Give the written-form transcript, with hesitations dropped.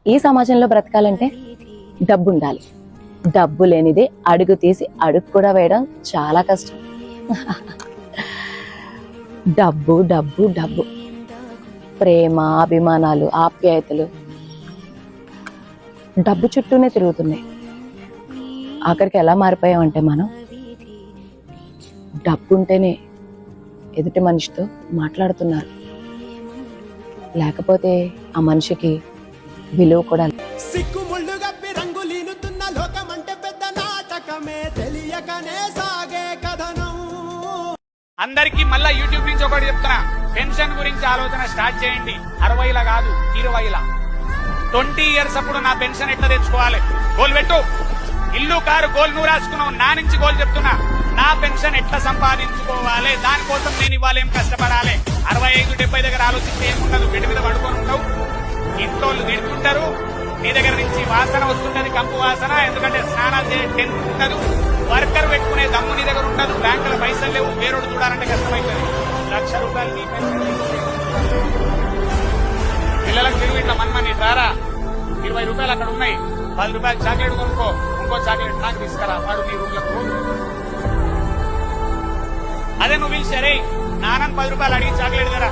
ఈ సమాజంలో బ్రతకాలంటే డబ్బు ఉండాలి. డబ్బు లేనిదే అడుగు తీసి అడుగు కూడా వేయడం చాలా కష్టం. డబ్బు డబ్బు డబ్బు, ప్రేమ, అభిమానాలు, ఆప్యాయతలు డబ్బు చుట్టూనే తిరుగుతున్నాయి. ఆఖరికి ఎలా మారిపోయామంటే మనం డబ్బు ఉంటేనే ఎదుటి మనిషితో మాట్లాడుతున్నారు, లేకపోతే ఆ మనిషికి విలువ కూడా. సిక్కుముళ్ళు గప్పి రంగులీనుతున్న లోకమంటే పెద్ద నాటకమే, తెలియకనే సాగే కథనం. అందరికీ మళ్ళా యూట్యూబ్ నుంచి ఒకటి చెప్తున్నా, పెన్షన్ గురించి ఆలోచన స్టార్ట్ చేయండి. 60ల కాదు 20ల. 20 years అప్పుడు నా పెన్షన్ ఎట్లా తెచ్చుకోవాలి? గోల్ పెట్టు. ఇల్లు కారు గోల్ నువ్వు రాసుకున్నావు, నా నుంచి గోల్ చెప్తున్నా. నా పెన్షన్ ఎట్లా సంపాదించుకోవాలి, దానికోసం నేను ఇవాళ ఏం కష్టపడాలి. 65-70 దగ్గర ఆలోచిస్తే ఏముండదు, బెడ్ మీద పడుకొని ఉండవు. ఇంట్లో తిడుతుంటారు, నీ దగ్గర నుంచి వాసన వస్తుంటది, కంపు వాసన. ఎందుకంటే స్నానాలు చేసే టెన్త్ ఉండదు, వర్కర్ పెట్టుకునే దమ్ము నీ దగ్గర ఉండదు, బ్యాంకుల పైసలు లేవు, వేరోడు చూడాలంటే కష్టమైతుంది. 1,00,000 రూపాయలు నీ పెన్షన్ పిల్లలకు తిరుగు ఇట్లా మన్మని రారా, 20 రూపాయలు అక్కడ ఉన్నాయి, 10 రూపాయలు చాక్లెట్ కొనుక్కో, ఇంకో చాక్లెట్ నాకు తీసుకురా, వాడు నీ రూమ్లకు. అదే నువ్వు పిలిచారే నాన్న 10 రూపాయలు అడిగి చాక్లెట్ ధర